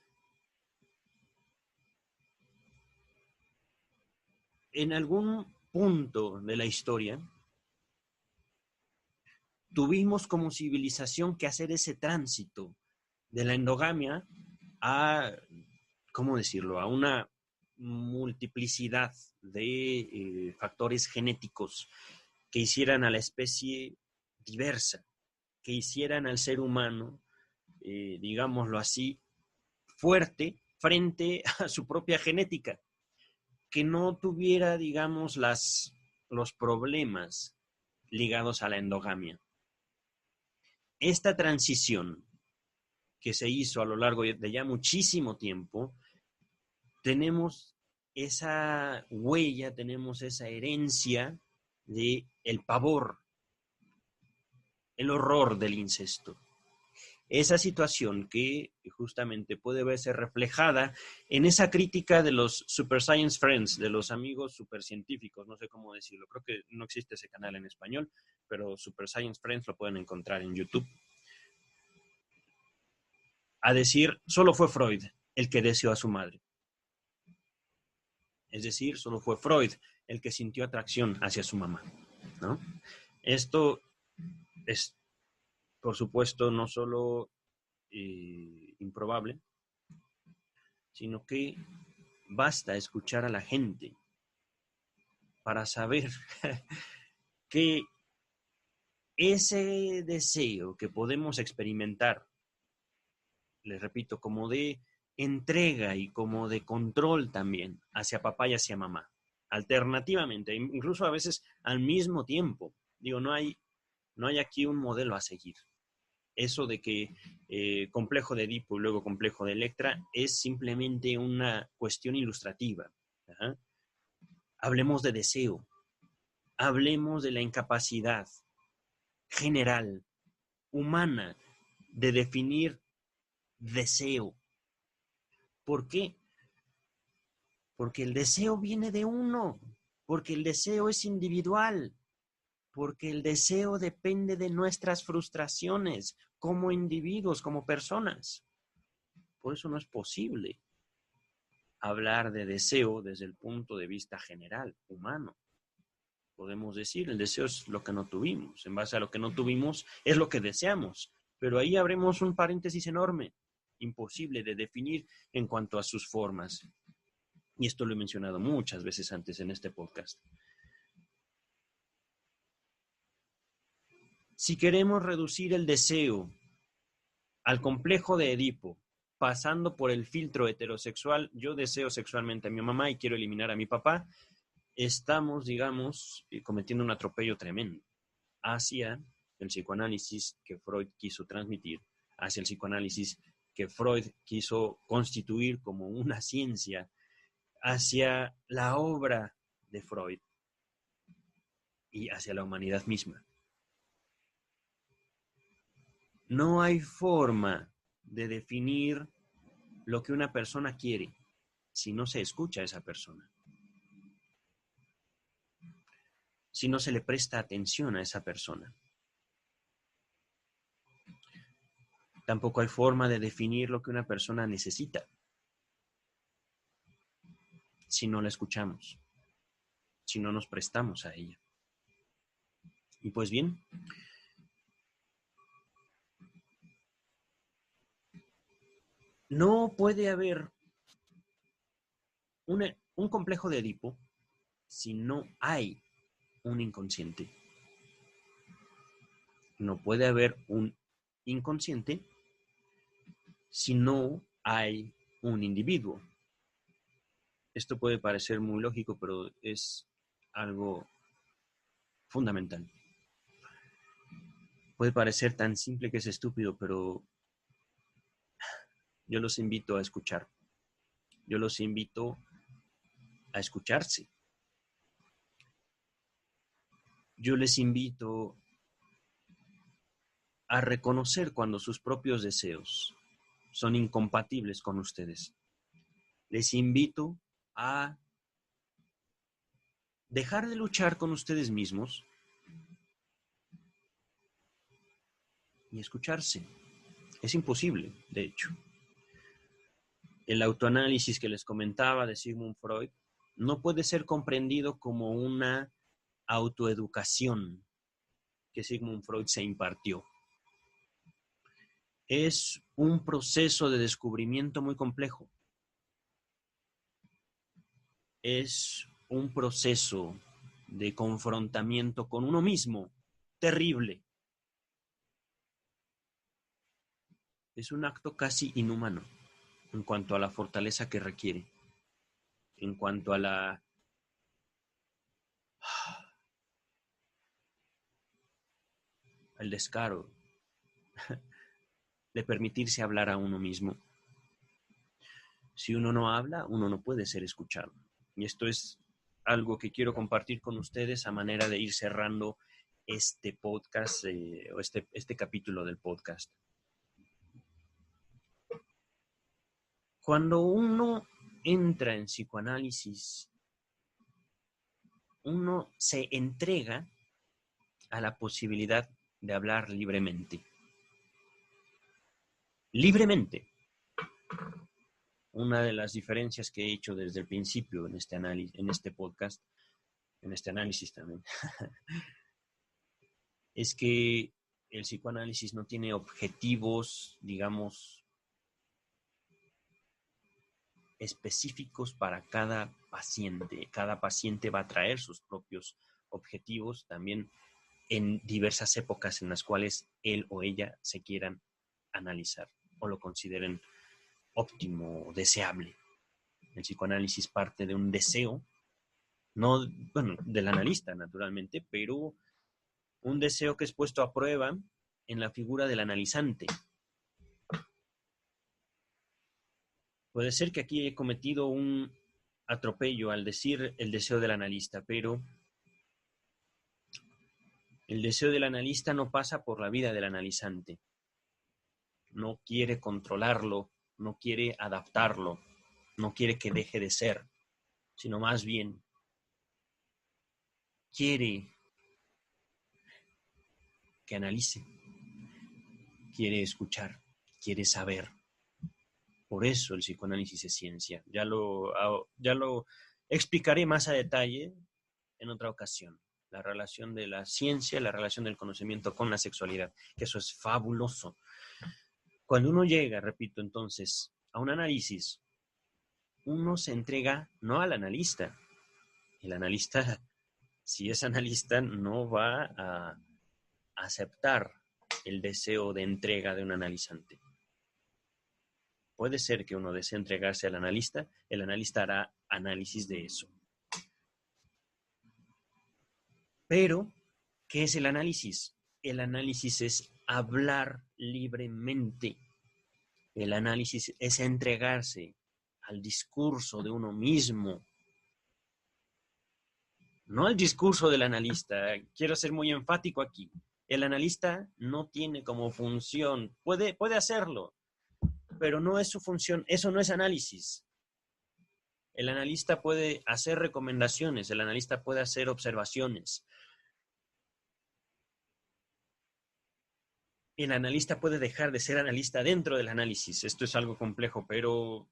en algún punto de la historia tuvimos como civilización que hacer ese tránsito de la endogamia a, ¿cómo decirlo?, a una multiplicidad de factores genéticos que hicieran a la especie diversa, que hicieran al ser humano, digámoslo así, fuerte frente a su propia genética, que no tuviera, digamos, los problemas ligados a la endogamia. Esta transición que se hizo a lo largo de ya muchísimo tiempo, tenemos esa huella, tenemos esa herencia de el pavor, el horror del incesto. Esa situación que justamente puede verse reflejada en esa crítica de los Super Science Friends, de los amigos supercientíficos, no sé cómo decirlo, creo que no existe ese canal en español, pero Super Science Friends lo pueden encontrar en YouTube. A decir, solo fue Freud el que deseó a su madre. Es decir, solo fue Freud el que sintió atracción hacia su mamá, ¿no? Esto es, por supuesto, no solo improbable, sino que basta escuchar a la gente para saber que ese deseo que podemos experimentar, les repito, como de entrega y como de control también hacia papá y hacia mamá, alternativamente, incluso a veces al mismo tiempo. Digo, no hay aquí un modelo a seguir. Eso de que complejo de Edipo y luego complejo de Electra es simplemente una cuestión ilustrativa. Ajá. Hablemos de deseo, hablemos de la incapacidad general, humana, de definir deseo. ¿Por qué? Porque el deseo viene de uno, porque el deseo es individual, porque el deseo depende de nuestras frustraciones como individuos, como personas. Por eso no es posible hablar de deseo desde el punto de vista general, humano. Podemos decir, el deseo es lo que no tuvimos. En base a lo que no tuvimos, es lo que deseamos. Pero ahí abrimos un paréntesis enorme, imposible de definir en cuanto a sus formas. Y esto lo he mencionado muchas veces antes en este podcast. Si queremos reducir el deseo al complejo de Edipo, pasando por el filtro heterosexual, yo deseo sexualmente a mi mamá y quiero eliminar a mi papá, estamos, digamos, cometiendo un atropello tremendo hacia el psicoanálisis que Freud quiso transmitir, hacia el psicoanálisis que Freud quiso constituir como una ciencia, hacia la obra de Freud y hacia la humanidad misma. No hay forma de definir lo que una persona quiere si no se escucha a esa persona, si no se le presta atención a esa persona. Tampoco hay forma de definir lo que una persona necesita si no la escuchamos, si no nos prestamos a ella. Y pues bien, no puede haber un complejo de Edipo si no hay un inconsciente. No puede haber un inconsciente si no hay un individuo. Esto puede parecer muy lógico, pero es algo fundamental. Puede parecer tan simple que es estúpido, pero yo los invito a escuchar. Yo los invito a escucharse. Yo les invito a reconocer cuando sus propios deseos son incompatibles con ustedes. Les invito a dejar de luchar con ustedes mismos y escucharse. Es imposible, de hecho. El autoanálisis que les comentaba de Sigmund Freud no puede ser comprendido como una autoeducación que Sigmund Freud se impartió. Es un proceso de descubrimiento muy complejo. Es un proceso de confrontamiento con uno mismo terrible. Es un acto casi inhumano en cuanto a la fortaleza que requiere, en cuanto a al descaro de permitirse hablar a uno mismo. Si uno no habla, uno no puede ser escuchado. Y esto es algo que quiero compartir con ustedes a manera de ir cerrando este podcast o este capítulo del podcast. Cuando uno entra en psicoanálisis, uno se entrega a la posibilidad de hablar libremente. Libremente. Una de las diferencias que he hecho desde el principio en este análisis, en este podcast, en este análisis también, es que el psicoanálisis no tiene objetivos, digamos, específicos para cada paciente. Cada paciente va a traer sus propios objetivos también en diversas épocas en las cuales él o ella se quieran analizar o lo consideren óptimo o deseable. El psicoanálisis parte de un deseo, no, bueno, del analista naturalmente, pero un deseo que es puesto a prueba en la figura del analizante. Puede ser que aquí he cometido un atropello al decir el deseo del analista, pero el deseo del analista no pasa por la vida del analizante. No quiere controlarlo, no quiere adaptarlo, no quiere que deje de ser, sino más bien quiere que analice, quiere escuchar, quiere saber. Por eso el psicoanálisis es ciencia. Ya lo explicaré más a detalle en otra ocasión. La relación de la ciencia, la relación del conocimiento con la sexualidad, que eso es fabuloso. Cuando uno llega, repito entonces, a un análisis, uno se entrega no al analista. El analista, si es analista, no va a aceptar el deseo de entrega de un analizante. Puede ser que uno desee entregarse al analista, el analista hará análisis de eso. Pero, ¿qué es el análisis? El análisis es hablar libremente. El análisis es entregarse al discurso de uno mismo, no al discurso del analista. Quiero ser muy enfático aquí. El analista no tiene como función, puede hacerlo, pero no es su función, eso no es análisis. El analista puede hacer recomendaciones, el analista puede hacer observaciones. El analista puede dejar de ser analista dentro del análisis. Esto es algo complejo, pero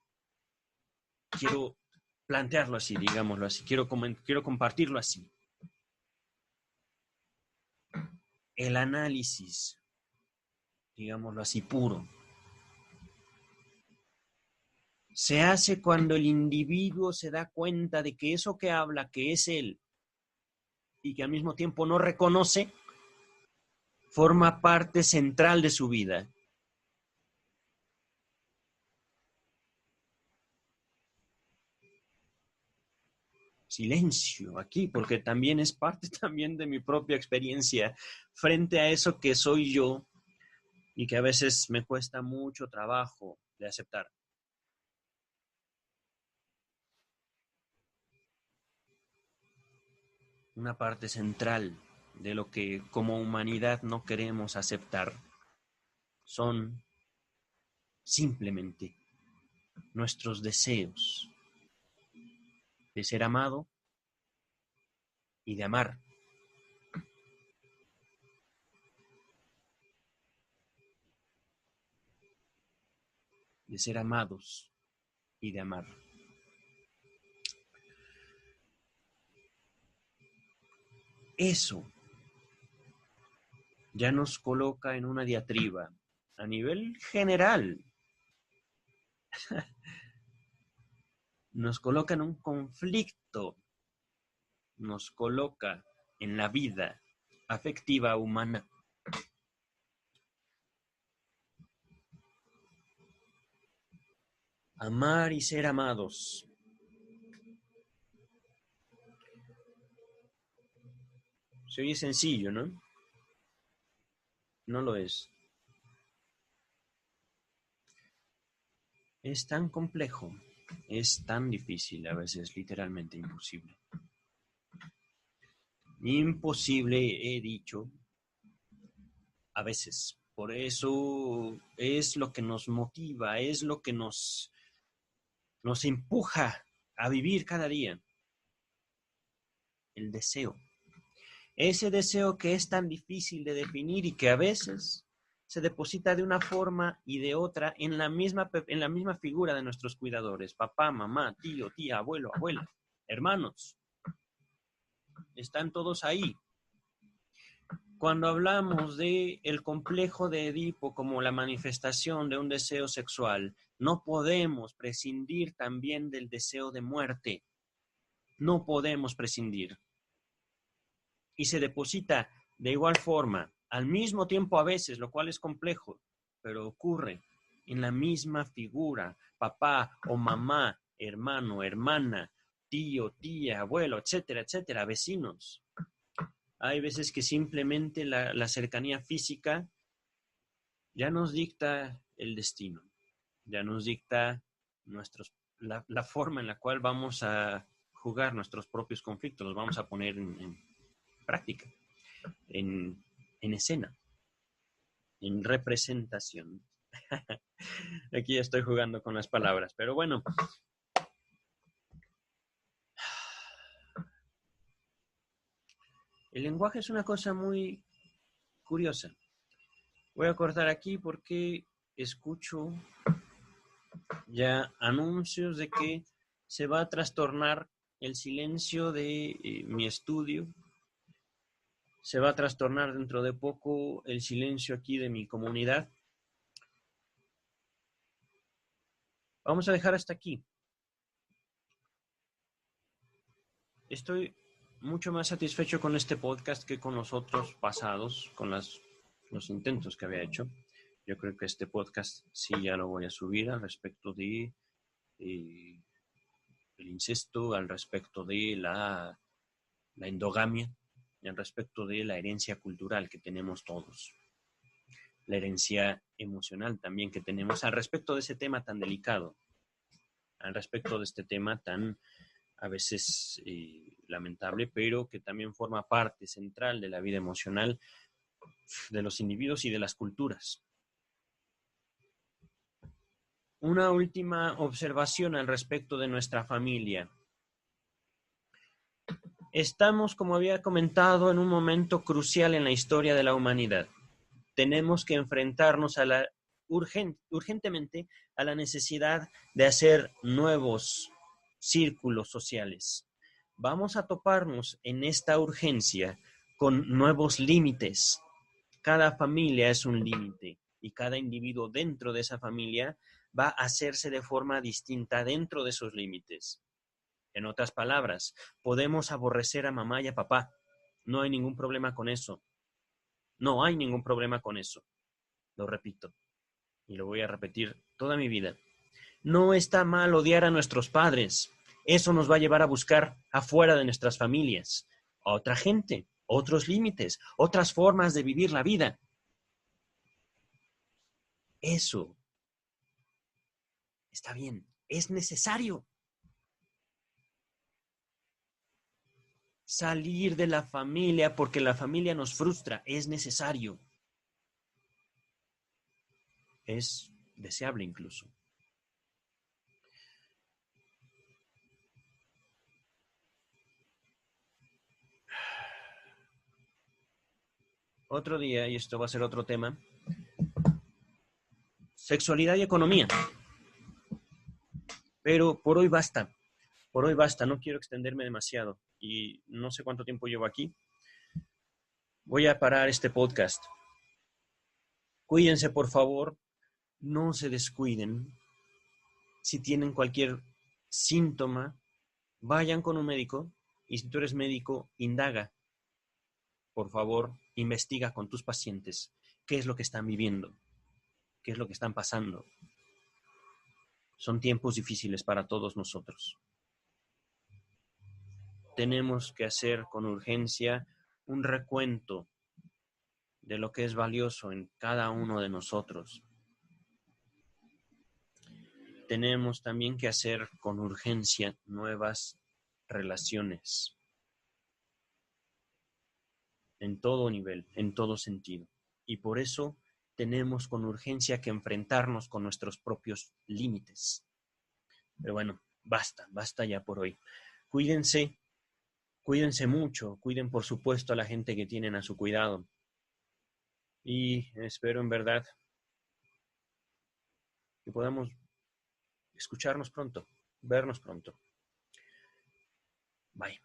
quiero plantearlo así, digámoslo así. Quiero compartirlo así. El análisis, digámoslo así, puro, se hace cuando el individuo se da cuenta de que eso que habla, que es él, y que al mismo tiempo no reconoce, forma parte central de su vida. Silencio aquí, porque también es parte también de mi propia experiencia frente a eso que soy yo y que a veces me cuesta mucho trabajo de aceptar. Una parte central de lo que como humanidad no queremos aceptar son simplemente nuestros deseos de ser amado y de amar. De ser amados y de amar. Eso ya nos coloca en una diatriba a nivel general. Nos coloca en un conflicto, nos coloca en la vida afectiva humana. Amar y ser amados. Se oye sencillo, ¿no? No lo es. Es tan complejo, es tan difícil, a veces literalmente imposible. Imposible, he dicho, a veces. Por eso es lo que nos motiva, es lo que nos empuja a vivir cada día. El deseo. Ese deseo que es tan difícil de definir y que a veces se deposita de una forma y de otra en la misma figura de nuestros cuidadores. Papá, mamá, tío, tía, abuelo, abuela, hermanos. Están todos ahí. Cuando hablamos de el complejo de Edipo como la manifestación de un deseo sexual, no podemos prescindir también del deseo de muerte. No podemos prescindir. Y se deposita de igual forma, al mismo tiempo a veces, lo cual es complejo, pero ocurre en la misma figura, papá o mamá, hermano, hermana, tío, tía, abuelo, etcétera, etcétera, vecinos. Hay veces que simplemente la cercanía física ya nos dicta el destino, ya nos dicta la forma en la cual vamos a jugar nuestros propios conflictos, los vamos a poner en práctica, en escena, en representación. Aquí estoy jugando con las palabras, pero bueno. El lenguaje es una cosa muy curiosa. Voy a cortar aquí porque escucho ya anuncios de que se va a trastornar el silencio de mi estudio. Se va a trastornar dentro de poco el silencio aquí de mi comunidad. Vamos a dejar hasta aquí. Estoy mucho más satisfecho con este podcast que con los otros pasados, con los intentos que había hecho. Yo creo que este podcast sí ya lo voy a subir al respecto de el incesto, al respecto de la endogamia, y al respecto de la herencia cultural que tenemos todos, la herencia emocional también que tenemos, al respecto de ese tema tan delicado, al respecto de este tema tan a veces lamentable, pero que también forma parte central de la vida emocional de los individuos y de las culturas. Una última observación al respecto de nuestra familia. Estamos, como había comentado, en un momento crucial en la historia de la humanidad. Tenemos que enfrentarnos urgentemente a la necesidad de hacer nuevos círculos sociales. Vamos a toparnos en esta urgencia con nuevos límites. Cada familia es un límite y cada individuo dentro de esa familia va a hacerse de forma distinta dentro de esos límites. En otras palabras, podemos aborrecer a mamá y a papá. No hay ningún problema con eso. No hay ningún problema con eso. Lo repito y lo voy a repetir toda mi vida. No está mal odiar a nuestros padres. Eso nos va a llevar a buscar afuera de nuestras familias a otra gente, otros límites, otras formas de vivir la vida. Eso está bien, es necesario. Salir de la familia porque la familia nos frustra, es necesario. Es deseable incluso. Otro día, y esto va a ser otro tema, sexualidad y economía. Pero por hoy basta. Por hoy basta, no quiero extenderme demasiado y no sé cuánto tiempo llevo aquí. Voy a parar este podcast. Cuídense, por favor, no se descuiden. Si tienen cualquier síntoma, vayan con un médico y si tú eres médico, indaga. Por favor, investiga con tus pacientes qué es lo que están viviendo, qué es lo que están pasando. Son tiempos difíciles para todos nosotros. Tenemos que hacer con urgencia un recuento de lo que es valioso en cada uno de nosotros. Tenemos también que hacer con urgencia nuevas relaciones en todo nivel, en todo sentido. Y por eso tenemos con urgencia que enfrentarnos con nuestros propios límites. Pero bueno, basta ya por hoy. Cuídense, cuídense mucho, cuiden por supuesto a la gente que tienen a su cuidado. Y espero en verdad que podamos escucharnos pronto, vernos pronto. Bye.